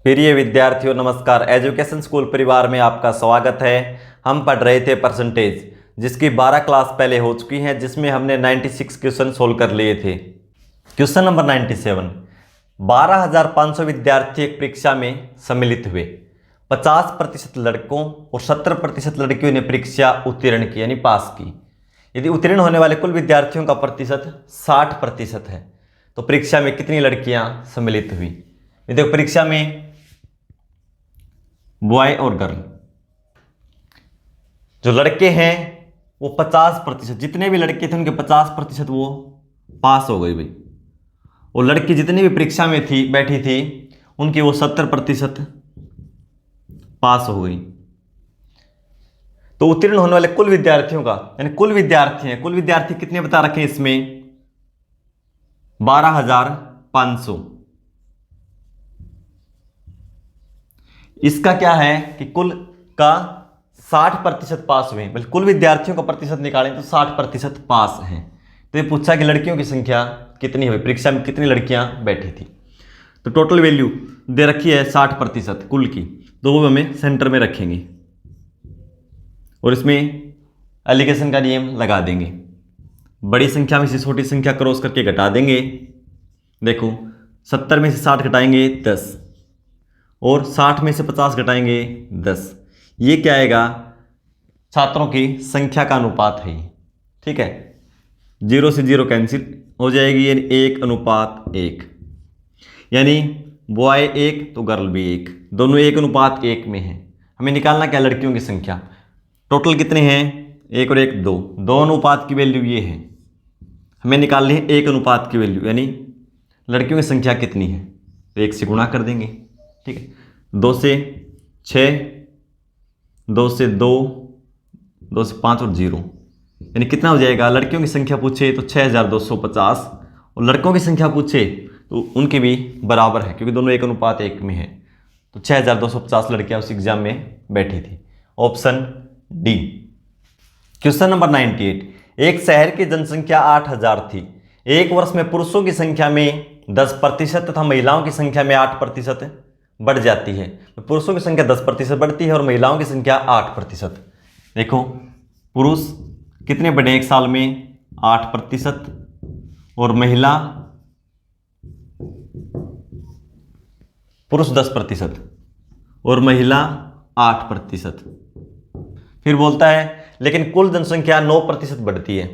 प्रिय विद्यार्थियों नमस्कार। एजुकेशन स्कूल परिवार में आपका स्वागत है। हम पढ़ रहे थे परसेंटेज, जिसकी 12 क्लास पहले हो चुकी हैं, जिसमें हमने 96 क्वेश्चन सोल्व कर लिए थे। Question number 97। 12,500 विद्यार्थी एक परीक्षा में सम्मिलित हुए। 50% लड़कों और 70% लड़कियों ने परीक्षा उत्तीर्ण की यानी पास की। यदि उत्तीर्ण होने वाले कुल विद्यार्थियों का प्रतिशत 60% है तो परीक्षा में कितनी लड़कियां सम्मिलित हुई। ये देखो, परीक्षा में बॉय और गर्ल, जो लड़के हैं वो 50%, जितने भी लड़के थे उनके 50% वो पास हो गए भाई। और लड़की जितनी भी परीक्षा में थी बैठी थी उनकी वो 70% पास हो गई। तो उत्तीर्ण होने वाले कुल विद्यार्थियों का, यानी कुल विद्यार्थी हैं, कुल विद्यार्थी कितने बता रखे हैं इसमें 12,500। इसका क्या है कि कुल का 60% पास हुए, बल्कि कुल विद्यार्थियों का प्रतिशत निकालें तो 60% पास हैं। तो ये पूछा कि लड़कियों की संख्या कितनी हुई, परीक्षा में कितनी लड़कियां बैठी थी। तो टोटल वैल्यू दे रखी है 60% कुल की, तो वो हमें सेंटर में रखेंगे और इसमें एलिगेशन का नियम लगा देंगे। बड़ी संख्या में से छोटी संख्या क्रॉस करके घटा देंगे। देखो, 70 में से 60 घटाएंगे 10 और 60 में से 50 घटाएंगे 10। ये क्या आएगा, छात्रों की संख्या का अनुपात है ये। ठीक है, 0 से 0 कैंसिल हो जाएगी, यानी 1:1, यानी बॉय 1 तो गर्ल भी 1, दोनों 1:1 में है। हमें निकालना क्या, लड़कियों की संख्या। टोटल कितने हैं, 1 और 1 2, 2 अनुपात की वैल्यू ये है। हमें निकालनी है 1 अनुपात की वैल्यू, यानी लड़कियों की संख्या कितनी है, तो 1 से गुणा कर देंगे। ठीक है, 2 से 6, 2 से 2, 2 से 5 और 0, यानी कितना हो जाएगा। लड़कियों की संख्या पूछे तो 6,250 और लड़कों की संख्या पूछे तो उनके भी बराबर है, क्योंकि दोनों 1:1 में है। तो 6,250 लड़कियां उस एग्जाम में बैठी थी। Option D. Question number 98। एक शहर की जनसंख्या 8,000 थी। एक वर्ष में पुरुषों की संख्या में 10% तथा महिलाओं की संख्या में 8% बढ़ जाती है। तो पुरुषों की संख्या 10% बढ़ती है और महिलाओं की संख्या 8%। देखो, पुरुष कितने बढ़े एक साल में, 8%, और महिला, पुरुष 10% और महिला 8%। फिर बोलता है लेकिन कुल जनसंख्या 9% बढ़ती है।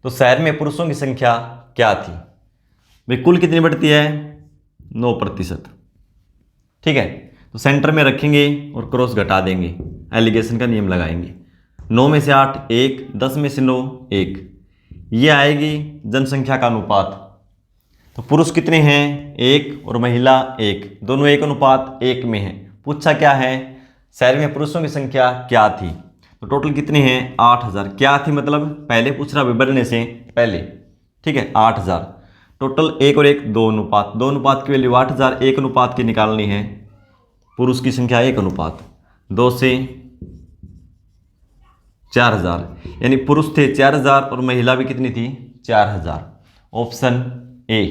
तो शहर में पुरुषों की संख्या क्या थी भाई, कुल कितनी बढ़ती है, 9%। ठीक है, तो सेंटर में रखेंगे और क्रॉस घटा देंगे, एलिगेशन का नियम लगाएंगे। 9 में से 8 1, 10 में से 9 1, ये आएगी जनसंख्या का अनुपात। तो पुरुष कितने हैं, 1 और महिला 1, दोनों 1:1 में है। पूछा क्या है, शहर में पुरुषों की संख्या क्या थी। तो टोटल कितने हैं, 8,000। क्या थी मतलब पहले पूछ रहा, बढ़ने से पहले। ठीक है, 8,000। टोटल 1 और 1 2 अनुपात, 2 अनुपात की वैल्यू 8,000, 1 अनुपात की निकालनी है। पुरुष की संख्या 1:2 से 4,000, यानी पुरुष थे 4,000 और महिला भी कितनी थी, 4,000। Option A.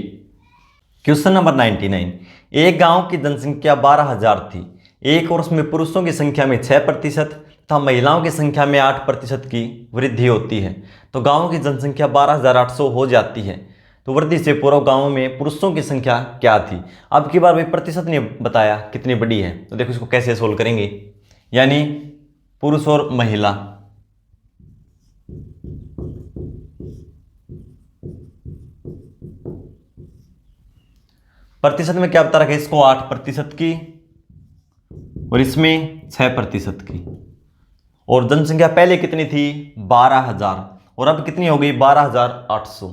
Question number 99। एक गांव की जनसंख्या 12,000 थी। एक वर्ष में पुरुषों की संख्या में 6% तथा महिलाओं की संख्या में 8% की वृद्धि होती है। तो गांव की जनसंख्या 12,800 हो जाती है। तो वृद्धि से पूर्व गांव में पुरुषों की संख्या क्या थी। अब की बार भाई प्रतिशत ने बताया कितनी बड़ी है। तो देखो इसको कैसे सोल्व करेंगे, यानी पुरुष और महिला, प्रतिशत में क्या बता रखा है, इसको 8% की और इसमें 6% की। और जनसंख्या पहले कितनी थी, 12,000, और अब कितनी हो गई, 12,800।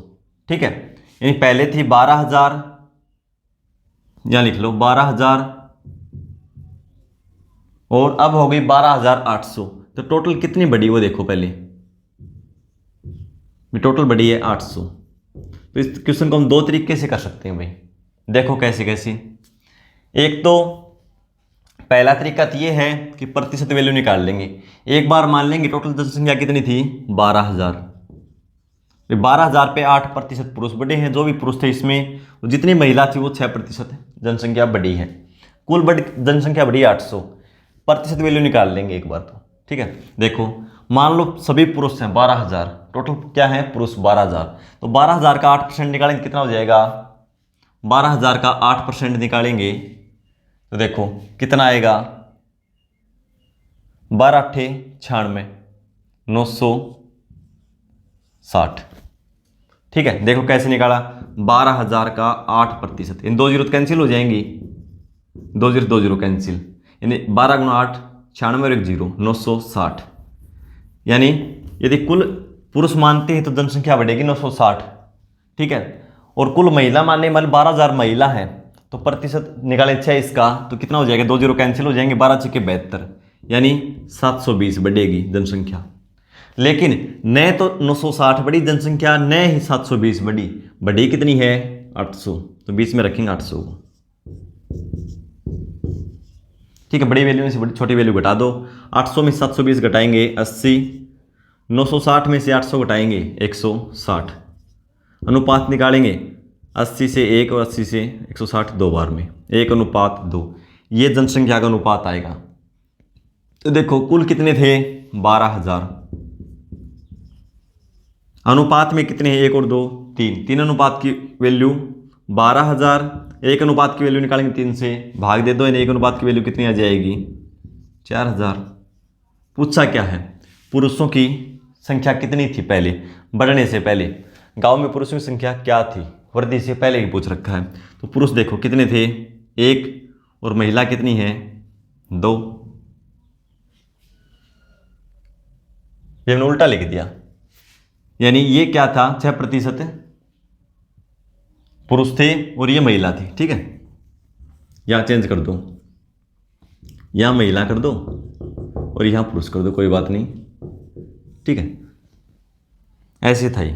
ठीक है, यानी पहले थी 12,000, यहां लिख लो 12,000, और अब हो गई 12,800। तो टोटल कितनी बढ़ी वो देखो, पहले टोटल बढ़ी है 800। तो इस क्वेश्चन को हम 2 तरीके से कर सकते हैं भाई। देखो कैसे कैसे। एक तो पहला तरीका तो ये है कि प्रतिशत वैल्यू निकाल लेंगे। एक बार मान लेंगे टोटल जनसंख्या कितनी थी, 12,000। 12,000 पे 8% पुरुष बढ़े हैं, जो भी पुरुष थे इसमें, जितनी महिला थी वो 6% जनसंख्या बढ़ी है। कुल जनसंख्या बढ़ी 800, प्रतिशत वैल्यू निकाल लेंगे एक बार तो, ठीक है। देखो मान लो सभी पुरुष हैं 12,000, टोटल क्या है पुरुष 12,000, तो 12,000 का 8% निकालेंगे कितना हो जाएगा, 12,000 का 8% निकालेंगे तो देखो कितना आएगा, 12 अट्ठे 96, 960, ठीक है। देखो कैसे निकाला, 12,000 का 8%, इन 2 जीरो तो कैंसिल हो जाएंगी, 2 जीरो कैंसिल, यानी 12 गुना 8 96 और 1 जीरो 960, यानी यदि कुल पुरुष मानते हैं तो जनसंख्या बढ़ेगी 960, ठीक है। और कुल महिला मानने वाले 12,000 महिला है, तो प्रतिशत निकाले 6 इसका तो कितना हो जाएगा, 2 जीरो कैंसिल हो जाएंगे, 12 6 72, यानी 720 बढ़ेगी जनसंख्या। लेकिन न तो 960 बढ़ी जनसंख्या, न ही 720 बढ़ी कितनी है 800, तो बीच में रखेंगे 800 को, ठीक है। बड़ी वैल्यू में से बड़ी छोटी वैल्यू घटा दो, 800 में 720 घटाएंगे 80, 960 में से 800 घटाएंगे 160, अनुपात निकालेंगे 80 से 1 और 80 से 160 दो बार में 1:2, ये जनसंख्या का अनुपात आएगा। तो देखो कुल कितने थे 12,000, अनुपात में कितने हैं 1 और 2 3 अनुपात की वैल्यू 12,000, 1 अनुपात की वैल्यू निकालेंगे 3 से भाग दे दो, यानी 1 अनुपात की वैल्यू कितनी आ जाएगी 4,000। पूछा क्या है, पुरुषों की संख्या कितनी थी पहले, बढ़ने से पहले गांव में पुरुषों की संख्या क्या थी, वृद्धि से पहले ही पूछ रखा है। तो पुरुष देखो कितने थे 1 और महिला कितनी है 2, ये हमने उल्टा लिख दिया, यानी ये क्या था 6% पुरुष थे और ये महिला थी, ठीक है। यहाँ चेंज कर दो, यहाँ महिला कर दो और यहाँ पुरुष कर दो, कोई बात नहीं, ठीक है। ऐसे था ये,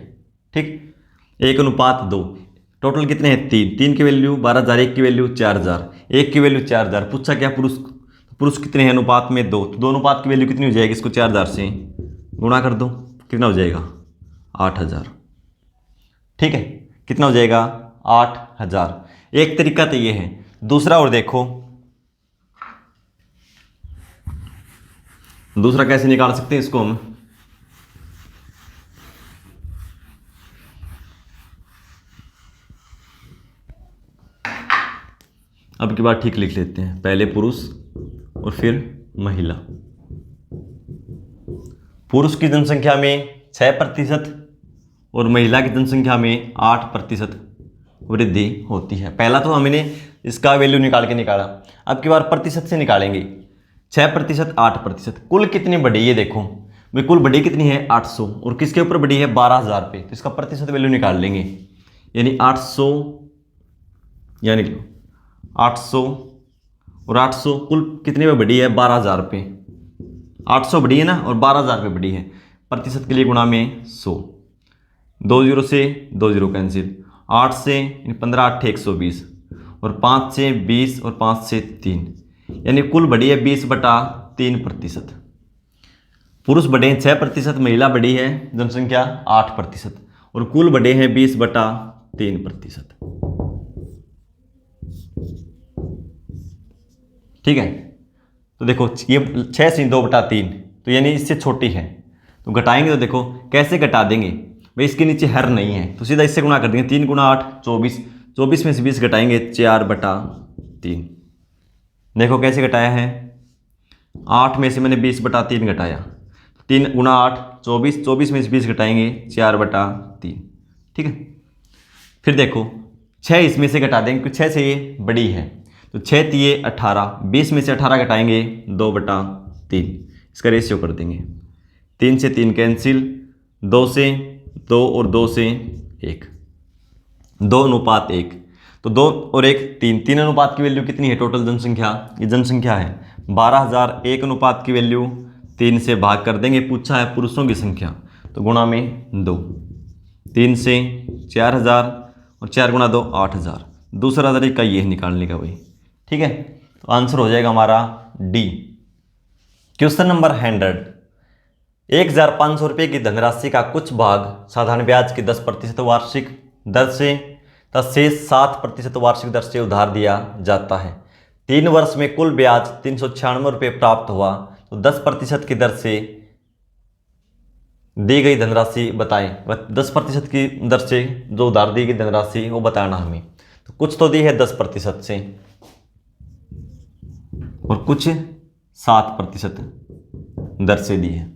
ठीक। 1:2, टोटल कितने हैं 3 की वैल्यू 12,000, 1 की वैल्यू 4,000, 1 की वैल्यू 4,000। पूछा क्या पुरुष कितने हैं अनुपात में 2, तो 2 अनुपात की वैल्यू कितनी हो जाएगी, इसको 4,000 से गुणा कर दो, कितना हो जाएगा 8,000, ठीक है। कितना हो जाएगा 8,000। एक तरीका तो ये है, दूसरा और देखो, दूसरा कैसे निकाल सकते हैं इसको हम, अब की बार ठीक लिख लेते हैं, पहले पुरुष और फिर महिला। पुरुष की जनसंख्या में 6% और महिला की जनसंख्या में 8% वृद्धि होती है। पहला तो हमने इसका वैल्यू निकाल के निकाला, अब की बार प्रतिशत से निकालेंगे, 6% 8%, कुल कितनी बढ़ी ये देखो भाई, कुल बढ़ी कितनी है 800 और किसके ऊपर बढ़ी है 12,000 पे, तो इसका प्रतिशत वैल्यू निकाल लेंगे, यानी 800, यानी 800 और 800 कुल कितने पे बढ़ी है 12,000 पे, 800 बढ़ी है ना और 12,000 पे बढ़ी है, प्रतिशत के लिए गुणा में 100, 2 जीरो से 2 जीरो कैंसिल, 8 से 15 8 120 और 5 से 20 और 5 से 3, यानी कुल बढ़ी है 20/3%। पुरुष बढ़े हैं 6%, महिला बढ़ी है जनसंख्या 8% और कुल बढ़े हैं 20/3%, ठीक है। तो देखो ये 6 से 2/3, तो यानी इससे छोटी है, तो घटाएंगे तो देखो कैसे घटा देंगे भाई, इसके नीचे हर नहीं है तो सीधा इससे गुणा कर देंगे, 3 गुणा 8 24, 24 में से 20 घटाएंगे 4/3। देखो कैसे घटाया है, 8 में से मैंने 20/3 घटाया, 3 गुणा 8 24, 24 में से 20 घटाएंगे 4/3, ठीक है। फिर देखो 6 इसमें से घटा देंगे क्योंकि 6 से ये बड़ी है, तो 6 तिये 18, 20 में से 18 घटाएंगे 2/3, इसका रेशियो कर देंगे, 3 से 3 कैंसिल, 2 से 2 और 2 से 1, 2:1, तो 2 और 1 3 अनुपात की वैल्यू कितनी है टोटल जनसंख्या, ये जनसंख्या है 12,000, 1 अनुपात की वैल्यू 3 से भाग कर देंगे, पूछा है पुरुषों की संख्या तो गुणा में 2, 3 से 4,000 और 4 गुणा 2 8,000। दूसरा तरीका ये है निकालने का भाई, ठीक है। तो आंसर हो जाएगा हमारा डी। क्वेश्चन नंबर 100, 1,500 रुपये की धनराशि का कुछ भाग साधारण ब्याज की 10% वार्षिक दर से तथा शेष 7% वार्षिक दर से उधार दिया जाता है। 3 वर्ष में कुल ब्याज 396 रुपये प्राप्त हुआ, तो 10% की दर से दी गई धनराशि बताएं। 10% की दर से जो उधार दी गई धनराशि वो बताना हमें। तो कुछ तो दी है 10% से और कुछ 7% दर से दी है।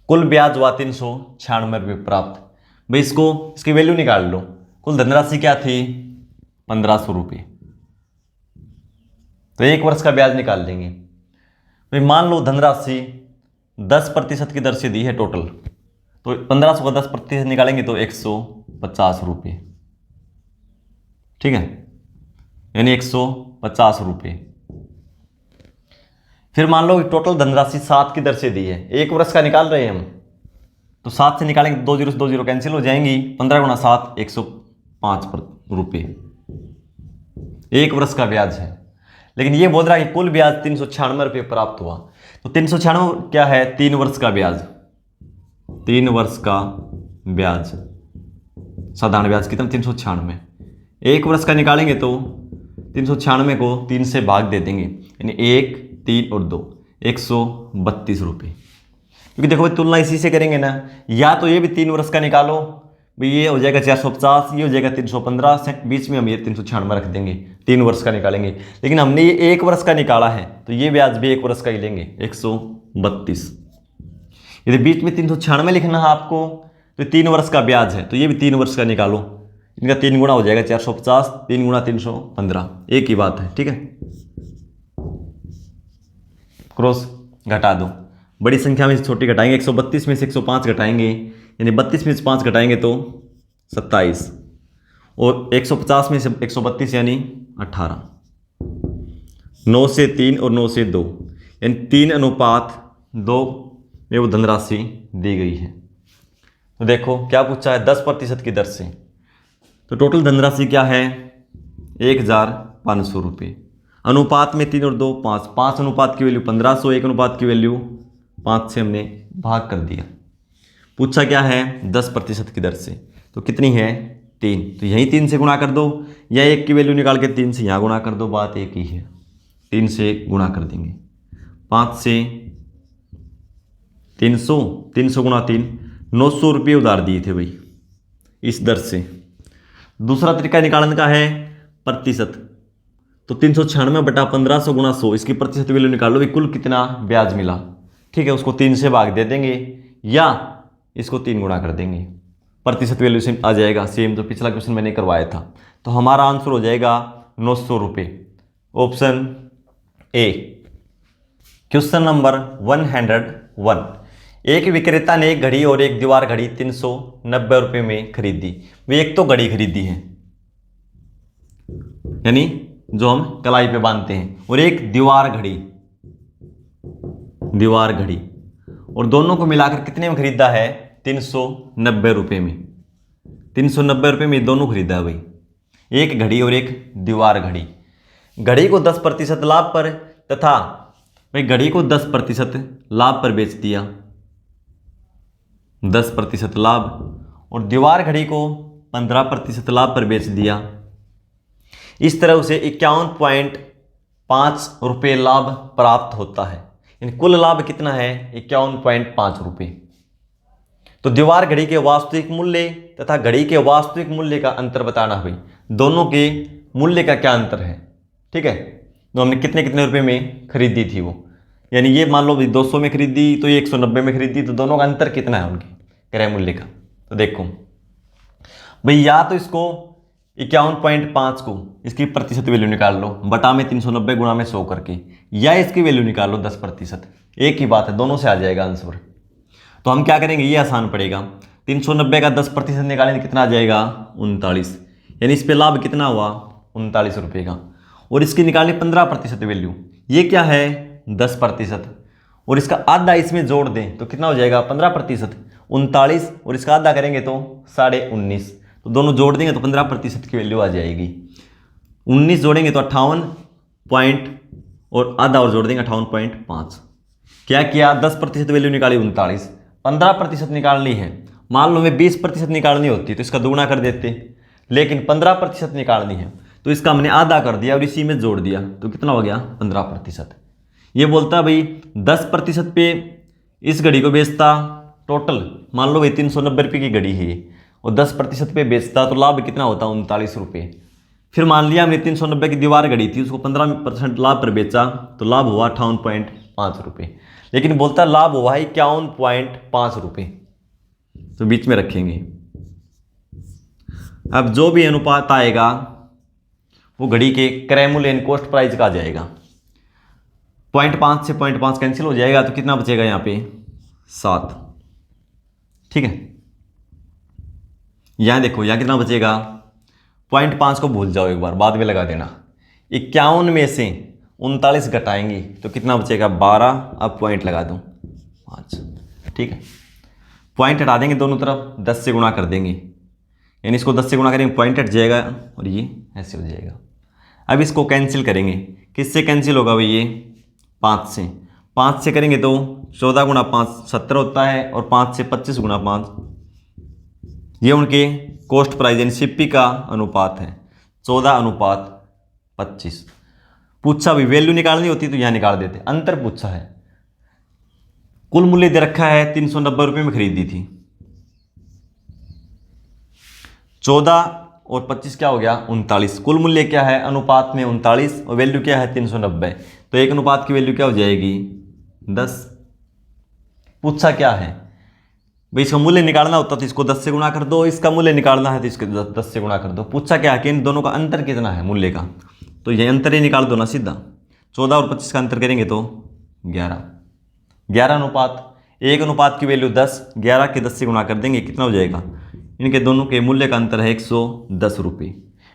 कुल ब्याज हुआ 396 रुपये प्राप्त। भाई इसकी वैल्यू निकाल लो। कुल धनराशि क्या थी? 1500 रुपये। तो 1 वर्ष का ब्याज निकाल लेंगे। भाई मान लो धनराशि 10% की दर से दी है टोटल, तो 1500 का 10% निकालेंगे तो 150 रुपये, ठीक है, यानी 150 रुपये। फिर मान लो टोटल धनराशि 7 की दर से दी है, 1 वर्ष का निकाल रहे हैं हम, तो 7 से निकालेंगे 2 जीरो से 2 जीरो कैंसिल हो जाएंगी, 15 गुणा 7 105 रुपये 1 वर्ष का ब्याज है। लेकिन ये बोल रहा है कि कुल ब्याज 396 रुपये प्राप्त हुआ। तो 396 क्या है? 3 वर्ष का ब्याज। 3 वर्ष का ब्याज, साधारण ब्याज कितना? 396। 1 वर्ष का निकालेंगे तो 396 को 3 से भाग दे देंगे, यानी 1, 3 और 2, 132 रुपये। क्योंकि देखो भाई तुलना इसी से करेंगे ना, या तो ये भी 3 वर्ष का निकालो, भाई ये हो जाएगा 450, ये हो जाएगा 315, बीच में हम ये 396 रख देंगे, 3 वर्ष का निकालेंगे। लेकिन हमने ये 1 वर्ष का निकाला है, तो ये ब्याज भी 1 वर्ष का ही लेंगे, 132। यदि बीच में 396 लिखना है आपको, तो 3 वर्ष का ब्याज है, तो ये भी 3 वर्ष का निकालो, इनका 3 गुना हो जाएगा 450, 3 गुणा 315, एक ही बात है, ठीक है। क्रॉस घटा दो, बड़ी संख्या में से छोटी घटाएंगे, 132 में से 105 घटाएंगे, यानी 32 में से 5 घटाएंगे तो 27, और 150 में से 132 यानी 18, 9 से 3 और 9 से 2, यानी 3:2 में वो धनराशि दी गई है। तो देखो क्या पूछा है? 10% की दर से। तो टोटल धनराशि क्या है? 1500 रुपये। अनुपात में 3 और 2 5, 5 अनुपात की वैल्यू 1500, 1 अनुपात की वैल्यू 5 से हमने भाग कर दिया। पूछा क्या है? 10% की दर से। तो कितनी है? 3। तो यहीं 3 से गुणा कर दो, या 1 की वैल्यू निकाल के 3 से यहाँ गुणा कर दो, बात एक ही है। 3 से गुणा कर देंगे, 5 से 300, 300 गुणा 3, 900 रुपये उधार दिए थे भाई इस दर से। दूसरा तरीका निकालने का है प्रतिशत। तो 396 बटा 1500 गुणा 100, इसकी प्रतिशत वैल्यू निकाल लो भाई, कुल कितना ब्याज मिला, ठीक है। उसको 3 से भाग दे देंगे, या इसको 3 गुणा कर देंगे, प्रतिशत वैल्यू से आ जाएगा सेम, तो पिछला क्वेश्चन मैंने करवाया था। तो हमारा आंसर हो जाएगा 900 रुपये, ऑप्शन ए। Question number 101। एक विक्रेता ने एक घड़ी और एक दीवार घड़ी 390 रुपये में खरीदी। वे एक तो घड़ी खरीदी है, यानी जो हम कलाई पे बांधते हैं, और एक दीवार घड़ी, और दोनों को मिलाकर कितने में खरीदा है? 390 रुपये में। 390 रुपये में दोनों खरीदा है भाई, एक घड़ी और एक दीवार घड़ी। घड़ी को 10% लाभ पर, तथा भाई घड़ी को 10% लाभ पर बेच दिया, 10% लाभ, और दीवार घड़ी को 15% लाभ पर बेच दिया। इस तरह उसे 51.5 रुपये लाभ प्राप्त होता है। यानी कुल लाभ कितना है? 51.5 रुपये। तो दीवार घड़ी के वास्तविक मूल्य तथा घड़ी के वास्तविक मूल्य का अंतर बताना है भाई, दोनों के मूल्य का क्या अंतर है, ठीक है। तो हमने कितने कितने रुपए में खरीदी थी वो, यानी ये मान लो 200 में खरीदी, तो ये 190 में खरीदी, तो दोनों का अंतर कितना है उनके क्रय मूल्य का। तो देखो भाई, या तो इसको 51.5 को इसकी प्रतिशत वैल्यू निकाल लो, बटा में 390 गुणा में 100 करके, या इसकी वैल्यू निकाल लो 10%, एक ही बात है, दोनों से आ जाएगा आंसर। तो हम क्या करेंगे, ये आसान पड़ेगा। 390 का 10% निकालेंगे, कितना आ जाएगा? 39, यानी इस पे लाभ कितना हुआ? 39 रुपये का। और इसकी निकाली 15% वैल्यू, ये क्या है? 10%, और इसका आधा इसमें जोड़ दें तो कितना हो जाएगा? 15%, 39, और इसका आधा करेंगे तो 19.5, तो दोनों जोड़ देंगे तो 15% की वैल्यू आ जाएगी। 19 जोड़ेंगे तो 58 पॉइंट, और आधा और जोड़ देंगे 58.5। क्या किया? 10% वैल्यू निकाली 39, 15% निकालनी है। मान लो मैं 20% निकालनी होती तो इसका दुगुना कर देते, लेकिन 15% निकालनी है तो इसका हमने आधा कर दिया और इसी में जोड़ दिया, तो कितना हो गया 15%। ये बोलता है भाई 10% पे इस घड़ी को बेचता, टोटल मान लो भाई 390 रुपये की घड़ी है ये, और 10% पे बेचता तो लाभ कितना होता 39 रुपये। फिर मान लिया हमने 390 की दीवार घड़ी थी, उसको 15% लाभ पर बेचा तो लाभ हुआ 58.5 रुपये। लेकिन बोलता लाभ हुआ है 51.5 रुपये, तो बीच में रखेंगे। अब जो भी अनुपात आएगा वो घड़ी के क्रय मूल्य एंड कॉस्ट प्राइस का आ जाएगा। 0.5 से 0.5 कैंसिल हो जाएगा, तो कितना बचेगा यहाँ पे 7। ठीक है, यहाँ देखो यहाँ कितना बचेगा, 0.5 को भूल जाओ एक बार, बाद में लगा देना। 51 में से 39 घटाएंगे तो कितना बचेगा 12। अब पॉइंट लगा दूँ 5। ठीक है, पॉइंट हटा देंगे दोनों तरफ, 10 से गुणा कर देंगे, यानी इसको 10 से गुणा करेंगे पॉइंट हट जाएगा और ये ऐसे हो जाएगा। अब इसको कैंसिल करेंगे, किससे कैंसिल होगा भाई, ये 5 से। 5 से करेंगे तो 14 गुणा 5 17 होता है, और 5 से 25 गुणा 5, ये उनके कॉस्ट प्राइस यानी सीपी का अनुपात है 14:25। पूछा भी वैल्यू निकालनी होती तो यहाँ निकाल देते, अंतर पूछा है। कुल मूल्य दे रखा है 390 रुपये में खरीदी थी, 14 और 25 क्या हो गया 39। कुल मूल्य क्या है अनुपात में 39 और वैल्यू क्या है 390, तो एक अनुपात की वैल्यू क्या हो जाएगी 10। पूछा क्या है भाई, इसका मूल्य निकालना होता तो इसको 10 से गुणा कर दो, इसका मूल्य निकालना है तो इसको 10 से गुणा कर दो। पूछा क्या है कि इन दोनों का अंतर कितना है मूल्य का, तो ये अंतर ही निकाल दो ना सीधा। 14 और 25 का अंतर करेंगे तो 11 अनुपात, एक अनुपात की वैल्यू 10, 11 के 10 से गुणा कर देंगे कितना हो जाएगा, इनके दोनों के मूल्य का अंतर है 110 रुपये।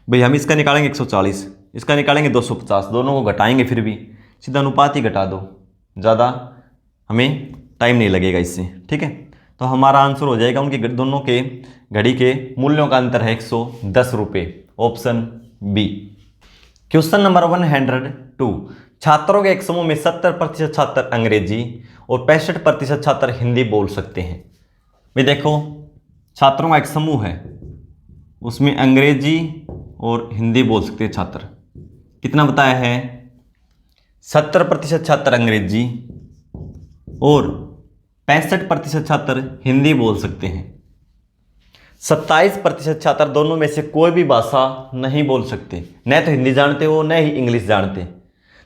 भाई हम इसका निकालेंगे 140, इसका निकालेंगे 250, दोनों को घटाएंगे फिर भी सीधा अनुपात ही घटा दो, ज़्यादा हमें टाइम नहीं लगेगा इससे। ठीक है, तो हमारा आंसर हो जाएगा उनके दोनों के घड़ी के मूल्यों का अंतर है 110 रुपये, ऑप्शन बी। क्वेश्चन नंबर 102, छात्रों के एक समूह में 70% छात्र अंग्रेजी और 65% छात्र हिंदी बोल सकते हैं। भाई देखो छात्रों का एक समूह है, उसमें अंग्रेजी और हिंदी बोल सकते हैं छात्र। कितना बताया है 70% छात्र अंग्रेजी और 65% छात्र हिंदी बोल सकते हैं। 27% छात्र दोनों में से कोई भी भाषा नहीं बोल सकते, न तो हिंदी जानते हो न ही इंग्लिश जानते।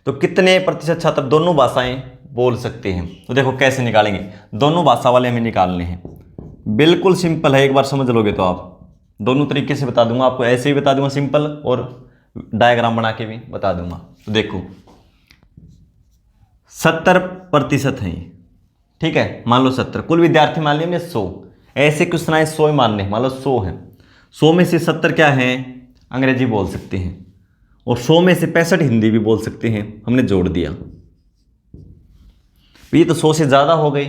तो कितने प्रतिशत छात्र दोनों भाषाएं बोल सकते हैं, तो देखो कैसे निकालेंगे, दोनों भाषा वाले हमें निकालने हैं। बिल्कुल सिंपल है, एक बार समझ लोगे तो आप दोनों तरीके से बता दूंगा आपको, ऐसे ही बता दूंगा सिंपल और डायग्राम बना के भी बता दूंगा। तो देखो 70% हैं, ठीक है, मान लो 70, कुल विद्यार्थी मान लिया 100, ऐसे क्वेश्चन आए 100 ही मानने, मान लो 100 है, 100 में से 70 क्या है अंग्रेजी बोल सकते हैं और 100 में से 65 हिंदी भी बोल सकते हैं, हमने जोड़ दिया। ये तो 100 से ज़्यादा हो गई,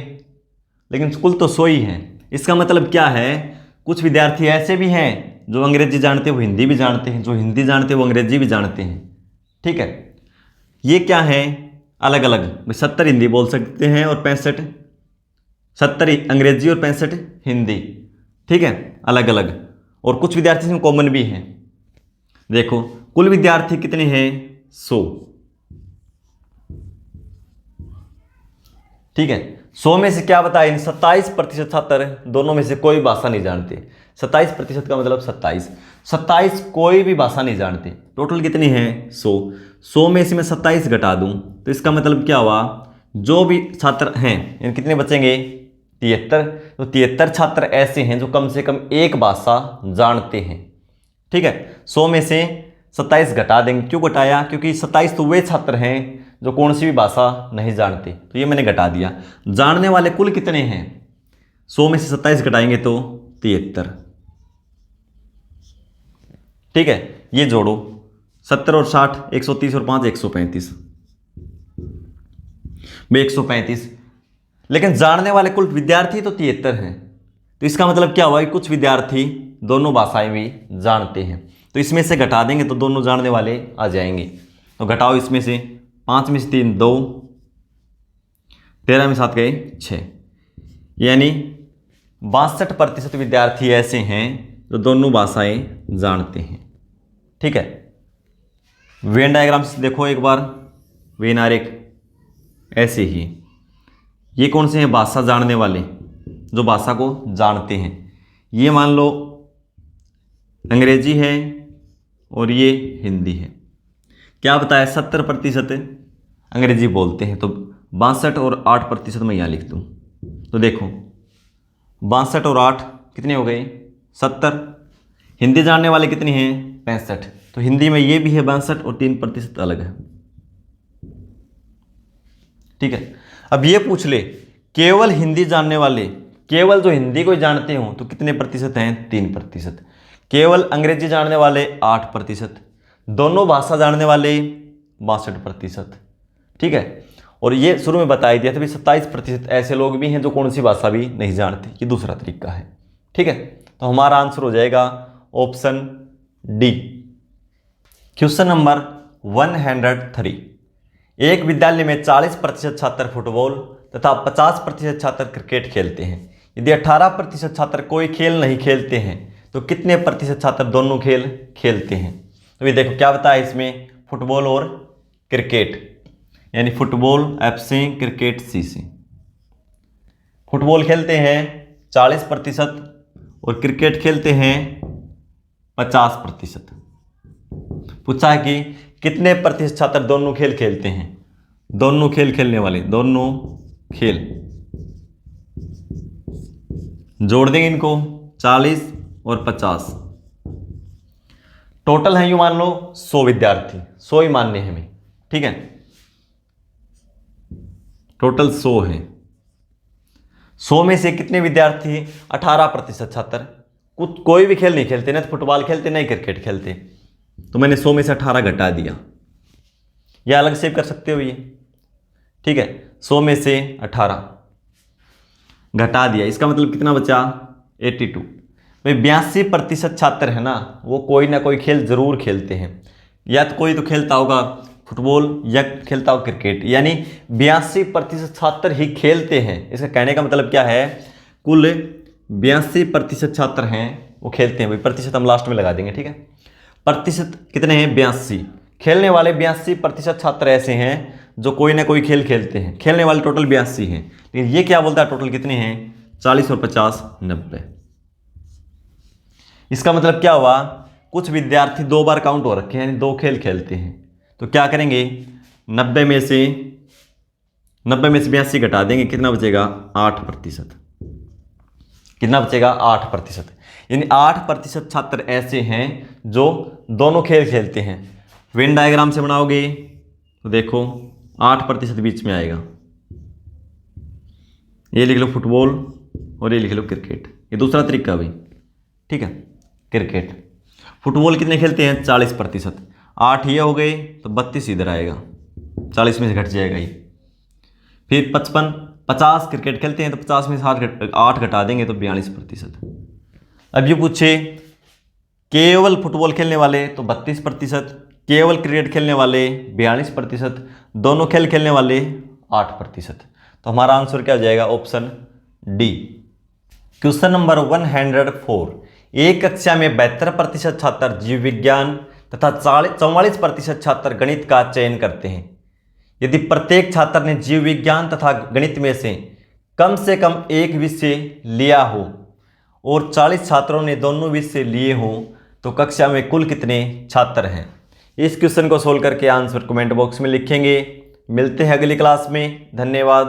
लेकिन कुल तो 100 ही है। इसका मतलब क्या है, कुछ विद्यार्थी ऐसे भी हैं जो अंग्रेजी जानते हैं वो हिंदी भी जानते हैं, जो हिंदी जानते हैं वो अंग्रेजी भी जानते हैं। ठीक है, ये क्या है अलग अलग, 70 हिंदी बोल सकते हैं और 70 अंग्रेजी और 65 हिंदी, ठीक है, अलग अलग। और कुछ विद्यार्थी इसमें कॉमन भी हैं। देखो कुल विद्यार्थी कितने हैं 100, ठीक है, 100 में से क्या बताया 27% छात्र दोनों में से कोई भाषा नहीं जानते। 27% का मतलब 27 कोई भी भाषा नहीं जानते। टोटल कितनी है 100 में से मैं 27 घटा दूं तो इसका मतलब क्या हुआ, जो भी छात्र हैं यानी कितने बचेंगे 73। तो 73 छात्र ऐसे हैं जो कम से कम एक भाषा जानते हैं। ठीक है, 100 में से 27 घटा देंगे, क्यों घटाया, क्योंकि 27 तो वे छात्र हैं जो कौन सी भी भाषा नहीं जानते, तो ये मैंने घटा दिया। जानने वाले कुल कितने हैं, 100 में से 27 घटाएंगे तो 73। ठीक है, ये जोड़ो 70 और 60 130 और 5 135, 135। लेकिन जानने वाले कुल विद्यार्थी तो 73 हैं, तो इसका मतलब क्या हुआ कि कुछ विद्यार्थी दोनों भाषाएं भी जानते हैं। तो इसमें से घटा देंगे तो दोनों जानने वाले आ जाएंगे। तो घटाओ इसमें से 5 में से 3 2, 13 में 7 गए 6, यानी 62% विद्यार्थी ऐसे हैं जो दोनों भाषाएं जानते हैं। ठीक है, वेन डायग्राम से देखो एक बार, वेन आरेख ऐसे ही। ये कौन से हैं? भाषा जानने वाले, जो भाषा को जानते हैं। ये मान लो अंग्रेजी है और ये हिंदी है। क्या बताया? 70% अंग्रेजी बोलते हैं, तो 62 और 8% मैं यहाँ लिख दूँ। तो देखो 62 और 8 कितने हो गए? 70। हिंदी जानने वाले कितने हैं? 65। तो हिंदी में ये भी है 62 और 3% अलग है। ठीक है। अब ये पूछ ले, केवल हिंदी जानने वाले, केवल जो हिंदी को जानते हो तो कितने प्रतिशत हैं? 3%। केवल अंग्रेजी जानने वाले 8%। दोनों भाषा जानने वाले 62%। ठीक है। और ये शुरू में बताया दिया था भी 27% ऐसे लोग भी हैं जो कौन सी भाषा भी नहीं जानते। ये दूसरा तरीका है। ठीक है। तो हमारा आंसर हो जाएगा ऑप्शन डी। Question number 103। एक विद्यालय में 40% छात्र फुटबॉल तथा 50% छात्र क्रिकेट खेलते हैं। यदि 18% छात्र कोई खेल नहीं खेलते हैं तो कितने प्रतिशत छात्र दोनों खेल खेलते हैं? तो ये देखो क्या बताया इसमें, फुटबॉल और क्रिकेट, यानी फुटबॉल F से, क्रिकेट C से। फुटबॉल खेलते हैं 40% और क्रिकेट खेलते हैं 50%। पूछा है कि कितने प्रतिशत छात्र दोनों खेल खेलते हैं? दोनों खेल खेलने वाले, दोनों खेल जोड़ देंगे इनको, 40 और 50। टोटल है यूं मान लो 100 विद्यार्थी, 100 ही मानने हैं हमें। ठीक है, टोटल 100 है। 100 में से कितने विद्यार्थी? 18% छात्र कुछ कोई भी खेल नहीं खेलते, ना तो फुटबॉल खेलते ना ही क्रिकेट खेलते। तो मैंने 100 में से 18 घटा दिया, या अलग से कर सकते हो ये। ठीक है, 100 में से 18 घटा दिया, इसका मतलब कितना बचा? 82। भाई 82% छात्र है ना, वो कोई ना कोई खेल जरूर खेलते हैं। या तो कोई तो खेलता होगा फुटबॉल या खेलता होगा क्रिकेट, यानी 82% छात्र ही खेलते हैं। इसका कहने का मतलब क्या है? कुल 82% छात्र हैं वो खेलते हैं। भाई प्रतिशत हम लास्ट में लगा देंगे। ठीक है, प्रतिशत कितने हैं? 82। खेलने वाले 82% छात्र ऐसे हैं जो कोई ना कोई खेल खेलते हैं। खेलने वाले टोटल 82 हैं, लेकिन ये क्या बोलता है टोटल कितने हैं? 40 और 50 90। इसका मतलब क्या हुआ? कुछ विद्यार्थी 2 बार काउंट हो रखे हैं, यानी 2 खेल खेलते हैं। तो क्या करेंगे? 90 में से 82 घटा देंगे, कितना बचेगा? 8%। कितना बचेगा? 8%। यानी 8% छात्र ऐसे हैं जो दोनों खेल खेलते हैं। वेन डायग्राम से बनाओगे तो देखो 8% बीच में आएगा। ये लिख लो फुटबॉल और ये लिख लो क्रिकेट। ये दूसरा तरीका भाई। ठीक है, क्रिकेट फुटबॉल कितने खेलते हैं? 40%। 8 ये हो गए तो 32 इधर आएगा, 40 में से घट जाएगा ये। फिर 50 क्रिकेट खेलते हैं तो 50 में से 8 घटा देंगे तो 42%। अब ये पूछे केवल फुटबॉल खेलने वाले तो 32%, केवल क्रिकेट खेलने वाले 42%, दोनों खेल खेलने वाले 8%। तो हमारा आंसर क्या हो जाएगा? Option D. Question number 104। एक कक्षा में 72% छात्र जीव विज्ञान तथा 44% छात्र गणित का चयन करते हैं। यदि प्रत्येक छात्र ने जीव विज्ञान तथा गणित में से कम एक विषय लिया हो और 40 छात्रों ने दोनों विषय लिए हों तो कक्षा में कुल कितने छात्र हैं? इस क्वेश्चन को सोल्व करके आंसर कमेंट बॉक्स में लिखेंगे। मिलते हैं अगली क्लास में। धन्यवाद।